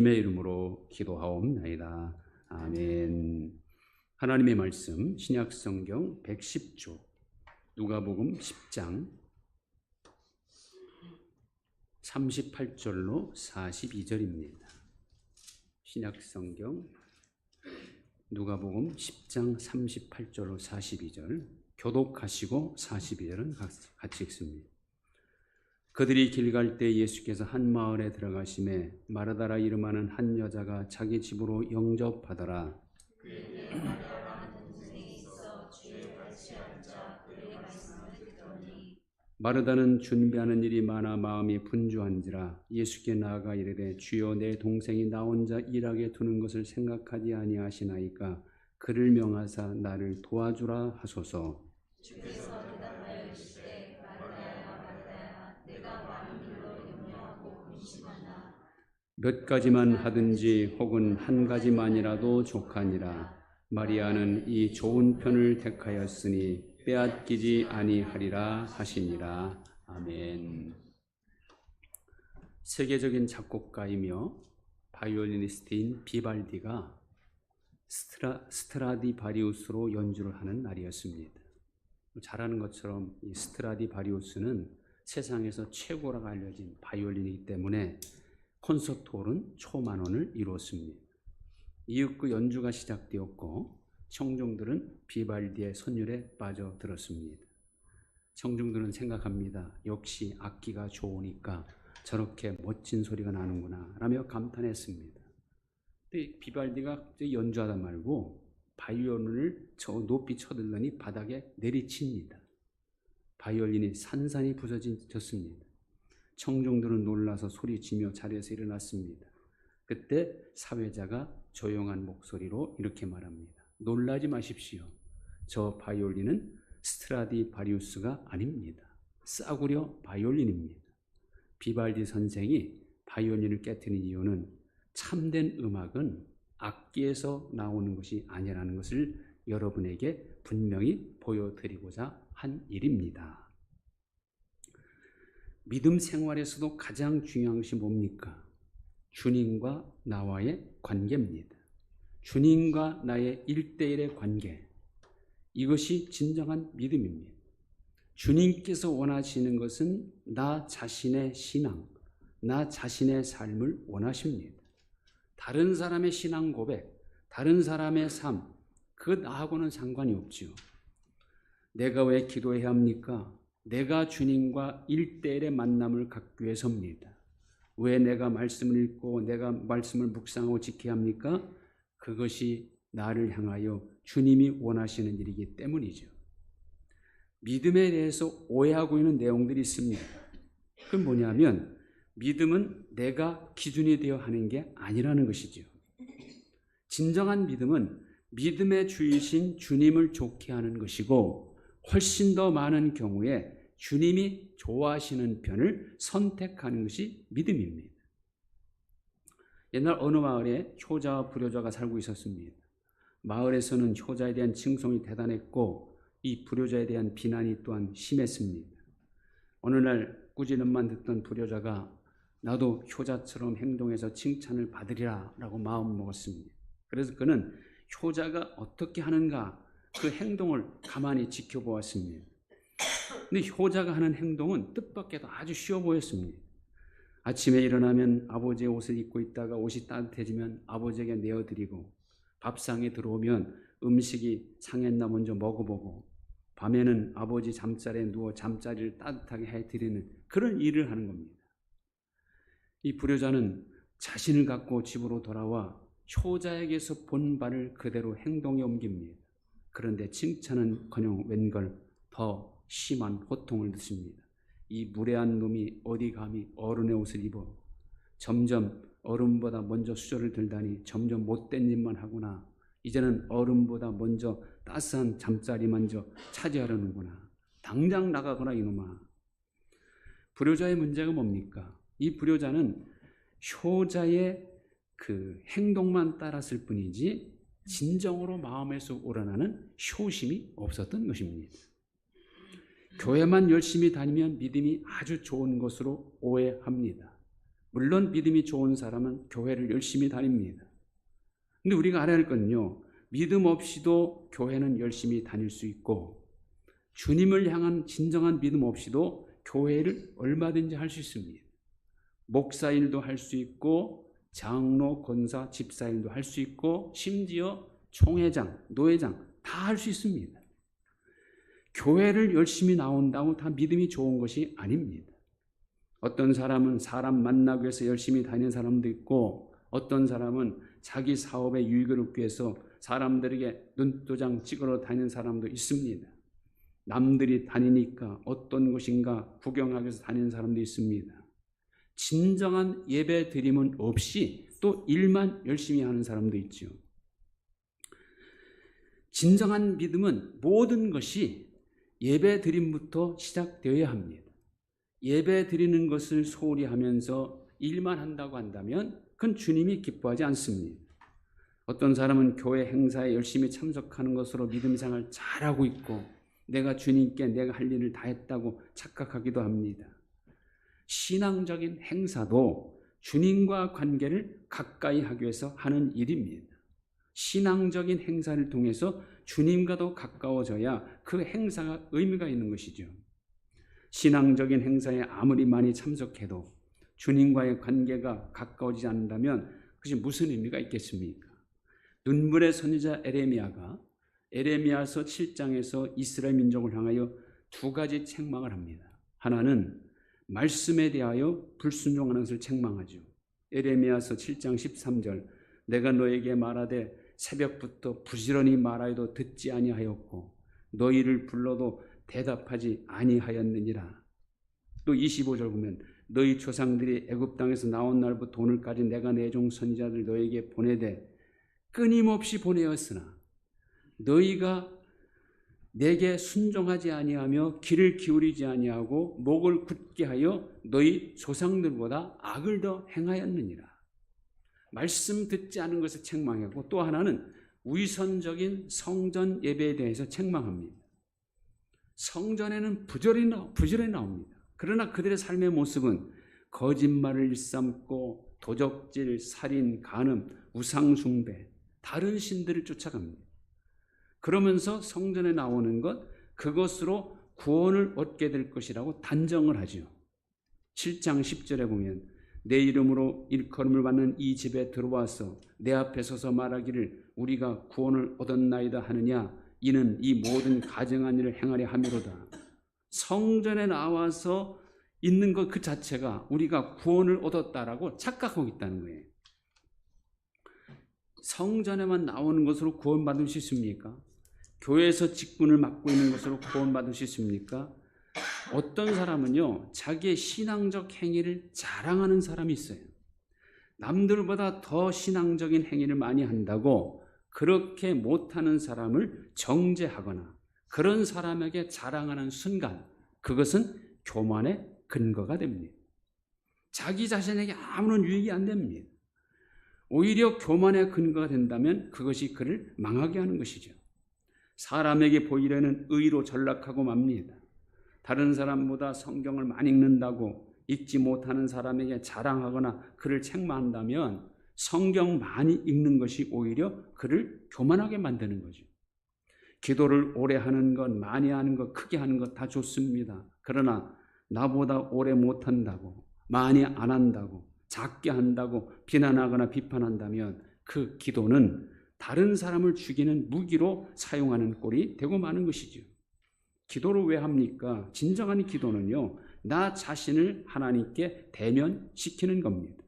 주님의 이름으로 기도하옵나이다. 아멘. 하나님의 말씀 신약성경 110조 누가복음 10장 38절로 42절입니다. 신약성경 누가복음 10장 38절로 42절 교독하시고 42절은 같이 읽습니다. 그들이 길 갈 때 예수께서 한 마을에 들어가심에 마르다라 이름하는 한 여자가 자기 집으로 영접하더라. 마르다는 준비하는 일이 많아 마음이 분주한지라 예수께 나아가 이르되 주여 내 동생이 나 혼자 일하게 두는 것을 생각하지 아니하시나이까 그를 명하사 나를 도와주라 하소서. 주께서 대답하여 이르시되 마르다야 마르다야 내가 많은 일로 염려하고 근심하나 몇 가지만 하든지 혹은 한 가지만이라도 족하니라. 마리아는 이 좋은 편을 택하였으니 빼앗기지 아니하리라 하시니라. 아멘. 세계적인 작곡가이며 바이올리니스트인 비발디가 스트라디바리우스로 연주를 하는 날이었습니다. 잘 아는 것처럼 이 스트라디바리우스는 세상에서 최고라고 알려진 바이올린이기 때문에 콘서트홀은 초만원을 이루었습니다. 이윽고 연주가 시작되었고 청중들은 비발디의 선율에 빠져들었습니다. 청중들은 생각합니다. 역시 악기가 좋으니까 저렇게 멋진 소리가 나는구나 라며 감탄했습니다. 근데 비발디가 연주하다 말고 바이올린을 높이 쳐들더니 바닥에 내리칩니다. 바이올린이 산산이 부서졌습니다. 청중들은 놀라서 소리치며 자리에서 일어났습니다. 그때 사회자가 조용한 목소리로 이렇게 말합니다. 놀라지 마십시오. 저 바이올린은 스트라디바리우스가 아닙니다. 싸구려 바이올린입니다. 비발디 선생이 바이올린을 깨트린 이유는 참된 음악은 악기에서 나오는 것이 아니라는 것을 여러분에게 분명히 보여드리고자 한 일입니다. 믿음 생활에서도 가장 중요한 것이 뭡니까? 주님과 나와의 관계입니다. 주님과 나의 1대1의 관계, 이것이 진정한 믿음입니다. 주님께서 원하시는 것은 나 자신의 신앙, 나 자신의 삶을 원하십니다. 다른 사람의 신앙 고백, 다른 사람의 삶, 그 나하고는 상관이 없지요. 내가 왜 기도해야 합니까? 내가 주님과 1대1의 만남을 갖기 위해서입니다. 왜 내가 말씀을 읽고 내가 말씀을 묵상하고 지켜야 합니까? 그것이 나를 향하여 주님이 원하시는 일이기 때문이죠. 믿음에 대해서 오해하고 있는 내용들이 있습니다. 그건 뭐냐면 믿음은 내가 기준이 되어 하는 게 아니라는 것이죠. 진정한 믿음은 믿음의 주이신 주님을 좋게 하는 것이고 훨씬 더 많은 경우에 주님이 좋아하시는 편을 선택하는 것이 믿음입니다. 옛날 어느 마을에 효자와 불효자가 살고 있었습니다. 마을에서는 효자에 대한 칭송이 대단했고 이 불효자에 대한 비난이 또한 심했습니다. 어느 날 꾸짖음만 듣던 불효자가 나도 효자처럼 행동해서 칭찬을 받으리라 라고 마음먹었습니다. 그래서 그는 효자가 어떻게 하는가 그 행동을 가만히 지켜보았습니다. 근데 효자가 하는 행동은 뜻밖에도 아주 쉬워 보였습니다. 아침에 일어나면 아버지의 옷을 입고 있다가 옷이 따뜻해지면 아버지에게 내어드리고 밥상에 들어오면 음식이 상했나 먼저 먹어보고 밤에는 아버지 잠자리에 누워 잠자리를 따뜻하게 해드리는 그런 일을 하는 겁니다. 이 불효자는 자신을 갖고 집으로 돌아와 효자에게서 본 바를 그대로 행동에 옮깁니다. 그런데 칭찬은커녕 웬걸 더 심한 호통을 듣습니다. 이 무례한 놈이 어디 감히 어른의 옷을 입어. 점점 어른보다 먼저 수저를 들다니 점점 못된 일만 하구나. 이제는 어른보다 먼저 따스한 잠자리 먼저 차지하려는구나. 당장 나가거라 이놈아. 불효자의 문제가 뭡니까? 이 불효자는 효자의 그 행동만 따랐을 뿐이지 진정으로 마음에서 우러나는 효심이 없었던 것입니다. 교회만 열심히 다니면 믿음이 아주 좋은 것으로 오해합니다. 물론 믿음이 좋은 사람은 교회를 열심히 다닙니다. 근데 우리가 알아야 할 건요, 믿음 없이도 교회는 열심히 다닐 수 있고 주님을 향한 진정한 믿음 없이도 교회를 얼마든지 할 수 있습니다. 목사일도 할 수 있고 장로, 권사, 집사일도 할 수 있고 심지어 총회장, 노회장 다 할 수 있습니다. 교회를 열심히 나온다고 다 믿음이 좋은 것이 아닙니다. 어떤 사람은 사람 만나기 위해서 열심히 다니는 사람도 있고 어떤 사람은 자기 사업에 유익을 얻기 위해서 사람들에게 눈도장 찍으러 다니는 사람도 있습니다. 남들이 다니니까 어떤 곳인가 구경하기 위해서 다니는 사람도 있습니다. 진정한 예배 드림은 없이 또 일만 열심히 하는 사람도 있죠. 진정한 믿음은 모든 것이 예배 드림부터 시작되어야 합니다. 예배 드리는 것을 소홀히 하면서 일만 한다고 한다면 그건 주님이 기뻐하지 않습니다. 어떤 사람은 교회 행사에 열심히 참석하는 것으로 믿음 생활 잘하고 있고 내가 주님께 내가 할 일을 다 했다고 착각하기도 합니다. 신앙적인 행사도 주님과 관계를 가까이 하기 위해서 하는 일입니다. 신앙적인 행사를 통해서 주님과도 가까워져야 그 행사가 의미가 있는 것이죠. 신앙적인 행사에 아무리 많이 참석해도 주님과의 관계가 가까워지지 않는다면 그것이 무슨 의미가 있겠습니까? 눈물의 선지자 에레미야가 에레미야서 7장에서 이스라엘 민족을 향하여 두 가지 책망을 합니다. 하나는 말씀에 대하여 불순종하는 것을 책망하죠. 에레미야서 7장 13절 내가 너에게 말하되 새벽부터 부지런히 말하여도 듣지 아니하였고 너희를 불러도 대답하지 아니하였느니라. 또 25절 보면 너희 조상들이 애굽 땅에서 나온 날부터 오늘까지 내가 내 종 선지자들 너에게 보내되 끊임없이 보내었으나 너희가 내게 순종하지 아니하며 귀를 기울이지 아니하고 목을 굳게 하여 너희 조상들보다 악을 더 행하였느니라. 말씀 듣지 않은 것을 책망하고 또 하나는 위선적인 성전 예배에 대해서 책망합니다. 성전에는 부지런히 나옵니다. 그러나 그들의 삶의 모습은 거짓말을 일삼고 도적질, 살인, 간음, 우상숭배, 다른 신들을 쫓아갑니다. 그러면서 성전에 나오는 것, 그것으로 구원을 얻게 될 것이라고 단정을 하죠. 7장 10절에 보면 내 이름으로 일컬음을 받는 이 집에 들어와서 내 앞에 서서 말하기를 우리가 구원을 얻었나이다 하느냐 이는 이 모든 가증한 일을 행하려 함이로다. 성전에 나와서 있는 것 그 자체가 우리가 구원을 얻었다라고 착각하고 있다는 거예요. 성전에만 나오는 것으로 구원받을 수 있습니까? 교회에서 직분을 맡고 있는 것으로 구원받을 수 있습니까? 어떤 사람은요, 자기의 신앙적 행위를 자랑하는 사람이 있어요. 남들보다 더 신앙적인 행위를 많이 한다고 그렇게 못하는 사람을 정죄하거나 그런 사람에게 자랑하는 순간 그것은 교만의 근거가 됩니다. 자기 자신에게 아무런 유익이 안 됩니다. 오히려 교만의 근거가 된다면 그것이 그를 망하게 하는 것이죠. 사람에게 보이려는 의로 전락하고 맙니다. 다른 사람보다 성경을 많이 읽는다고 읽지 못하는 사람에게 자랑하거나 그를 책망한다면 성경 많이 읽는 것이 오히려 그를 교만하게 만드는 거죠. 기도를 오래 하는 것, 많이 하는 것, 크게 하는 것 다 좋습니다. 그러나 나보다 오래 못한다고, 많이 안 한다고, 작게 한다고 비난하거나 비판한다면 그 기도는 다른 사람을 죽이는 무기로 사용하는 꼴이 되고 마는 것이죠. 기도를 왜 합니까? 진정한 기도는요, 나 자신을 하나님께 대면시키는 겁니다.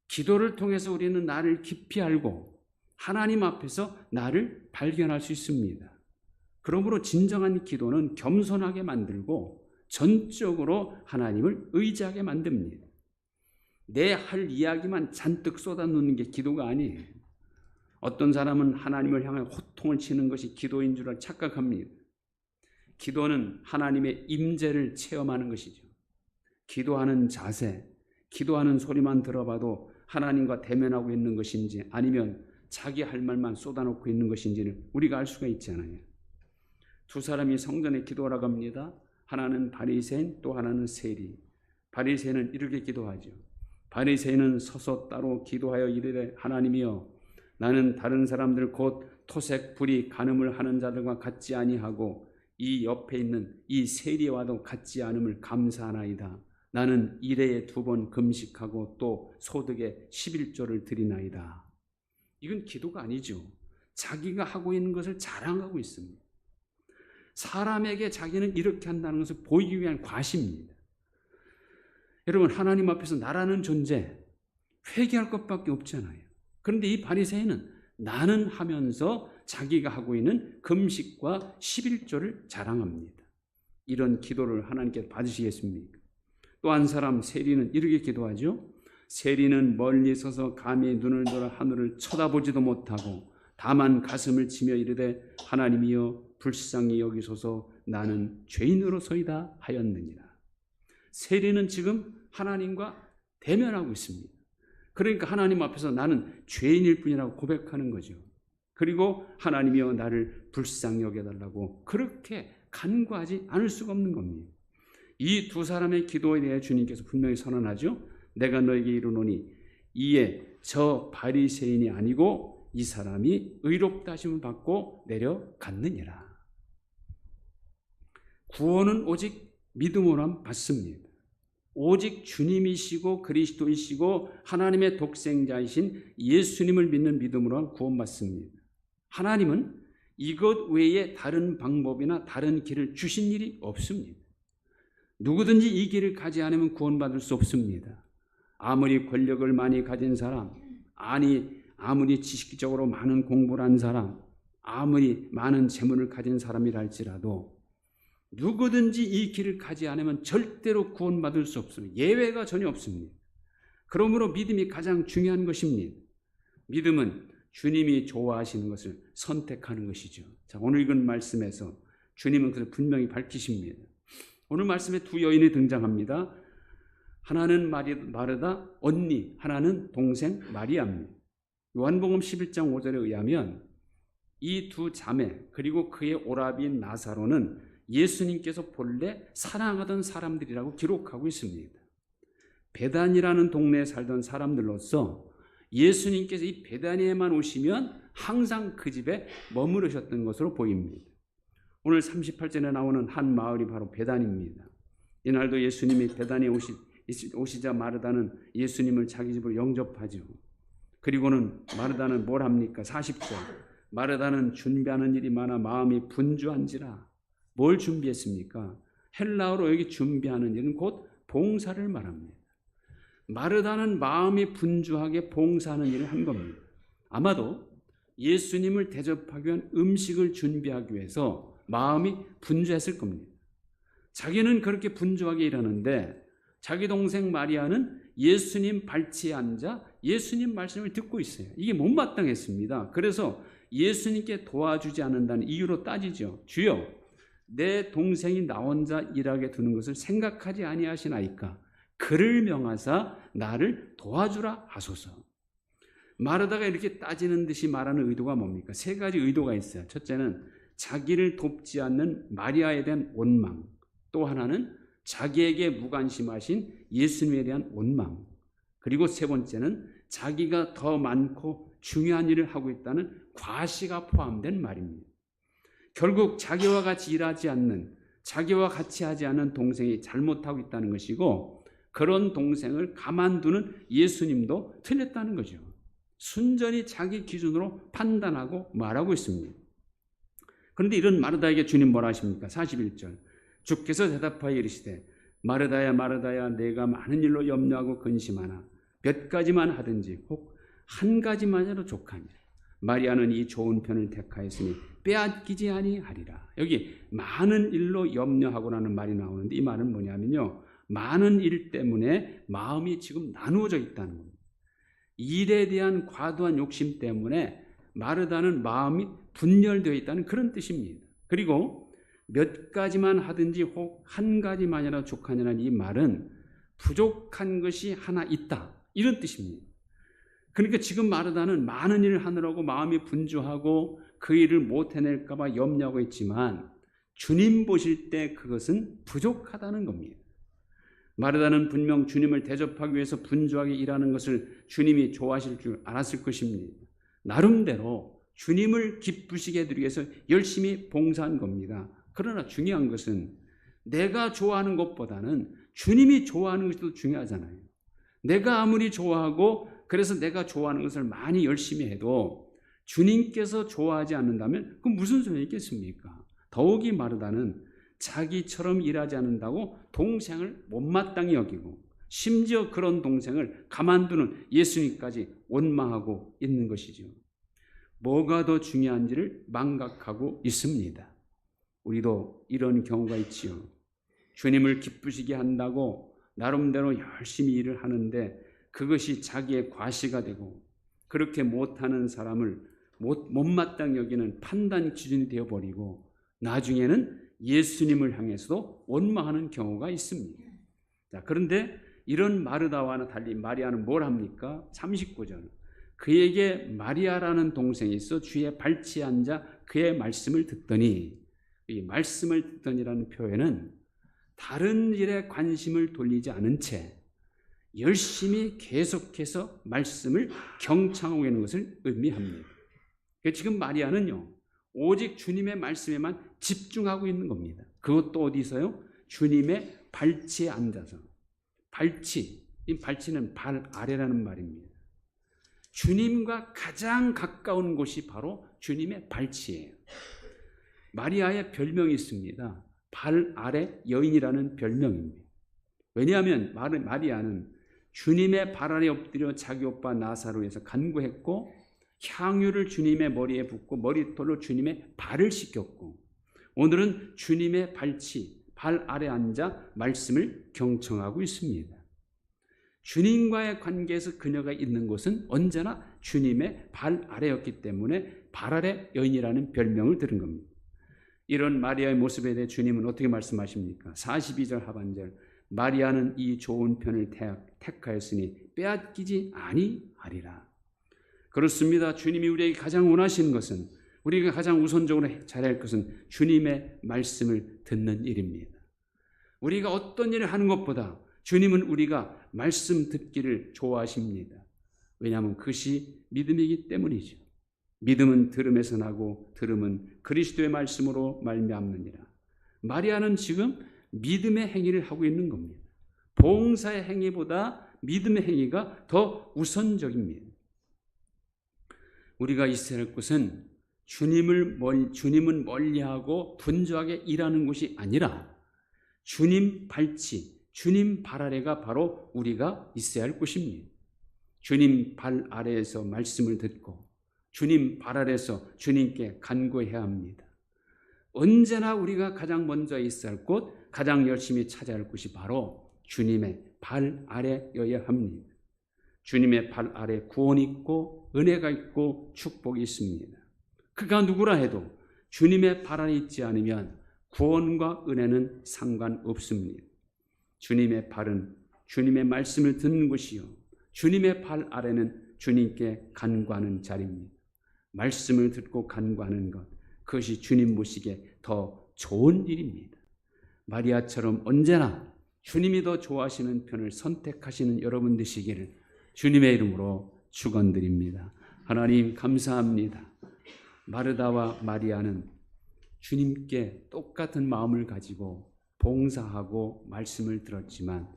기도를 통해서 우리는 나를 깊이 알고 하나님 앞에서 나를 발견할 수 있습니다. 그러므로 진정한 기도는 겸손하게 만들고 전적으로 하나님을 의지하게 만듭니다. 내 할 이야기만 잔뜩 쏟아놓는 게 기도가 아니에요. 어떤 사람은 하나님을 향해 호통을 치는 것이 기도인 줄 착각합니다. 기도는 하나님의 임재를 체험하는 것이죠. 기도하는 자세, 기도하는 소리만 들어봐도 하나님과 대면하고 있는 것인지 아니면 자기 할 말만 쏟아놓고 있는 것인지는 우리가 알 수가 있잖아요. 두 사람이 성전에 기도하러 갑니다. 하나는 바리새인, 또 하나는 세리. 바리새인은 이렇게 기도하죠. 바리새인은 서서 따로 기도하여 이르되 하나님이여 나는 다른 사람들 곧 토색 불이 간음을 하는 자들과 같지 아니하고 이 옆에 있는 이 세리와도 같지 않음을 감사하나이다. 나는 일회에 2번 금식하고 또 소득의 11조를 드리나이다. 이건 기도가 아니죠. 자기가 하고 있는 것을 자랑하고 있습니다. 사람에게 자기는 이렇게 한다는 것을 보이기 위한 과시입니다. 여러분, 하나님 앞에서 나라는 존재 회개할 것밖에 없잖아요. 그런데 이 바리새인은 나는 하면서 자기가 하고 있는 금식과 11조를 자랑합니다. 이런 기도를 하나님께 받으시겠습니까? 또 한 사람 세리는 이렇게 기도하죠. 세리는 멀리 서서 감히 눈을 들어 하늘을 쳐다보지도 못하고 다만 가슴을 치며 이르되 하나님이여 불쌍히 여기소서 나는 죄인으로서이다 하였느니라. 세리는 지금 하나님과 대면하고 있습니다. 그러니까 하나님 앞에서 나는 죄인일 뿐이라고 고백하는 거죠. 그리고 하나님이여 나를 불쌍히 여겨달라고 그렇게 간구하지 않을 수가 없는 겁니다. 이 두 사람의 기도에 대해 주님께서 분명히 선언하죠. 내가 너에게 이르노니 이에 저 바리새인이 아니고 이 사람이 의롭다 하심을 받고 내려갔느니라. 구원은 오직 믿음으로만 받습니다. 오직 주님이시고 그리스도이시고 하나님의 독생자이신 예수님을 믿는 믿음으로만 구원받습니다. 하나님은 이것 외에 다른 방법이나 다른 길을 주신 일이 없습니다. 누구든지 이 길을 가지 않으면 구원받을 수 없습니다. 아무리 권력을 많이 가진 사람, 아무리 지식적으로 많은 공부를 한 사람, 아무리 많은 재물을 가진 사람이라 할지라도 누구든지 이 길을 가지 않으면 절대로 구원받을 수 없습니다. 예외가 전혀 없습니다. 그러므로 믿음이 가장 중요한 것입니다. 믿음은 주님이 좋아하시는 것을 선택하는 것이죠. 자, 오늘 읽은 말씀에서 주님은 그것을 분명히 밝히십니다. 오늘 말씀에 두 여인이 등장합니다. 하나는 마르다 언니, 하나는 동생 마리아입니다. 요한복음 11장 5절에 의하면 이 두 자매 그리고 그의 오라비인 나사로는 예수님께서 본래 사랑하던 사람들이라고 기록하고 있습니다. 베단이라는 동네에 살던 사람들로서 예수님께서 이 베단에만 오시면 항상 그 집에 머무르셨던 것으로 보입니다. 오늘 38절에 나오는 한 마을이 바로 베단입니다. 이날도 예수님이 베단에 오시자 마르다는 예수님을 자기 집으로 영접하죠. 그리고는 마르다는 뭘 합니까? 40절. 마르다는 준비하는 일이 많아 마음이 분주한지라. 뭘 준비했습니까? 헬라어로 여기 준비하는 일은 곧 봉사를 말합니다. 마르다는 마음이 분주하게 봉사하는 일을 한 겁니다. 아마도 예수님을 대접하기 위한 음식을 준비하기 위해서 마음이 분주했을 겁니다. 자기는 그렇게 분주하게 일하는데 자기 동생 마리아는 예수님 발치에 앉아 예수님 말씀을 듣고 있어요. 이게 못마땅했습니다. 그래서 예수님께 도와주지 않는다는 이유로 따지죠. 주여, 내 동생이 나 혼자 일하게 두는 것을 생각하지 아니하시나이까? 그를 명하사 나를 도와주라 하소서. 마르다가 이렇게 따지는 듯이 말하는 의도가 뭡니까? 세 가지 의도가 있어요. 첫째는 자기를 돕지 않는 마리아에 대한 원망, 또 하나는 자기에게 무관심하신 예수님에 대한 원망, 그리고 세 번째는 자기가 더 많고 중요한 일을 하고 있다는 과시가 포함된 말입니다. 결국 자기와 같이 일하지 않는, 자기와 같이 하지 않는 동생이 잘못하고 있다는 것이고, 그런 동생을 가만두는 예수님도 틀렸다는 거죠. 순전히 자기 기준으로 판단하고 말하고 있습니다. 그런데 이런 마르다에게 주님 뭐라 하십니까? 41절. 주께서 대답하여 이르시되 마르다야 마르다야 내가 많은 일로 염려하고 근심하나 몇 가지만 하든지 혹 한 가지만이라도 족하니라. 마리아는 이 좋은 편을 택하였으니 빼앗기지 아니하리라. 여기 많은 일로 염려하고라는 말이 나오는데 이 말은 뭐냐면요, 많은 일 때문에 마음이 지금 나누어져 있다는 겁니다. 일에 대한 과도한 욕심 때문에 마르다는 마음이 분열되어 있다는 그런 뜻입니다. 그리고 몇 가지만 하든지 혹 한 가지만이라도 족하냐는 이 말은 부족한 것이 하나 있다, 이런 뜻입니다. 그러니까 지금 마르다는 많은 일을 하느라고 마음이 분주하고 그 일을 못 해낼까 봐 염려하고 있지만 주님 보실 때 그것은 부족하다는 겁니다. 마르다는 분명 주님을 대접하기 위해서 분주하게 일하는 것을 주님이 좋아하실 줄 알았을 것입니다. 나름대로 주님을 기쁘시게 해드리기 위해서 열심히 봉사한 겁니다. 그러나 중요한 것은 내가 좋아하는 것보다는 주님이 좋아하는 것이 더 중요하잖아요. 내가 아무리 좋아하고 그래서 내가 좋아하는 것을 많이 열심히 해도 주님께서 좋아하지 않는다면 그럼 무슨 소용이 있겠습니까? 더욱이 마르다는 자기처럼 일하지 않는다고 동생을 못마땅히 여기고 심지어 그런 동생을 가만두는 예수님까지 원망하고 있는 것이죠. 뭐가 더 중요한지를 망각하고 있습니다. 우리도 이런 경우가 있지요. 주님을 기쁘시게 한다고 나름대로 열심히 일을 하는데 그것이 자기의 과시가 되고 그렇게 못하는 사람을 못마땅히 여기는 판단 기준이 되어버리고 나중에는 예수님을 향해서도 원망하는 경우가 있습니다. 자, 그런데 이런 마르다와는 달리 마리아는 뭘 합니까? 39절. 그에게 마리아라는 동생이 있어 주의 발치에 앉아 그의 말씀을 듣더니, 이 말씀을 듣더니라는 표현은 다른 일에 관심을 돌리지 않은 채 열심히 계속해서 말씀을 경청하고 있는 것을 의미합니다. 지금 마리아는요, 오직 주님의 말씀에만 집중하고 있는 겁니다. 그것도 어디서요? 주님의 발치에 앉아서. 발치, 이 발치는 발 아래라는 말입니다. 주님과 가장 가까운 곳이 바로 주님의 발치예요. 마리아의 별명이 있습니다. 발 아래 여인이라는 별명입니다. 왜냐하면 마리아는 주님의 발 아래 엎드려 자기 오빠 나사로에서 간구했고 향유를 주님의 머리에 붓고 머리털로 주님의 발을 씻겼고 오늘은 주님의 발치, 발 아래 앉아 말씀을 경청하고 있습니다. 주님과의 관계에서 그녀가 있는 곳은 언제나 주님의 발 아래였기 때문에 발 아래 여인이라는 별명을 들은 겁니다. 이런 마리아의 모습에 대해 주님은 어떻게 말씀하십니까? 42절 하반절, 마리아는 이 좋은 편을 택하였으니 빼앗기지 아니하리라. 그렇습니다. 주님이 우리에게 가장 원하시는 것은, 우리가 가장 우선적으로 잘할 것은 주님의 말씀을 듣는 일입니다. 우리가 어떤 일을 하는 것보다 주님은 우리가 말씀 듣기를 좋아하십니다. 왜냐하면 그것이 믿음이기 때문이죠. 믿음은 들음에서 나고 들음은 그리스도의 말씀으로 말미암느니라. 마리아는 지금 믿음의 행위를 하고 있는 겁니다. 봉사의 행위보다 믿음의 행위가 더 우선적입니다. 우리가 있어야 할 것은 주님은 멀리하고 분주하게 일하는 것이 아니라 주님 발치, 주님 발 아래가 바로 우리가 있어야 할 것입니다. 주님 발 아래에서 말씀을 듣고 주님 발 아래에서 주님께 간구해야 합니다. 언제나 우리가 가장 먼저 있어야 할 곳, 가장 열심히 찾아야 할 곳이 바로 주님의 발 아래여야 합니다. 주님의 발 아래 구원이 있고 은혜가 있고 축복이 있습니다. 그가 누구라 해도 주님의 발 아래 있지 않으면 구원과 은혜는 상관없습니다. 주님의 발은 주님의 말씀을 듣는 곳이요, 주님의 발 아래는 주님께 간구하는 자리입니다. 말씀을 듣고 간구하는 것, 그것이 주님 보시기에 더 좋은 일입니다. 마리아처럼 언제나 주님이 더 좋아하시는 편을 선택하시는 여러분 되시기를 주님의 이름으로 축원드립니다. 하나님 감사합니다. 마르다와 마리아는 주님께 똑같은 마음을 가지고 봉사하고 말씀을 들었지만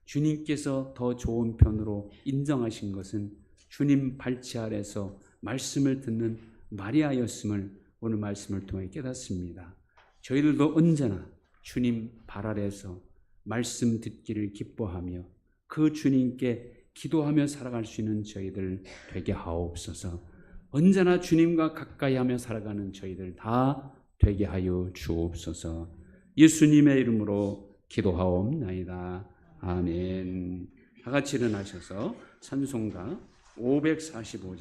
주님께서 더 좋은 편으로 인정하신 것은 주님 발치 아래서 말씀을 듣는 마리아였음을 오늘 말씀을 통해 깨닫습니다. 저희들도 언제나 주님 발 아래에서 말씀 듣기를 기뻐하며 그 주님께 기도하며 살아갈 수 있는 저희들 되게 하옵소서. 언제나 주님과 가까이 하며 살아가는 저희들 다 되게 하여 주옵소서. 예수님의 이름으로 기도하옵나이다. 아멘. 다 같이 일어나셔서 찬송가 545장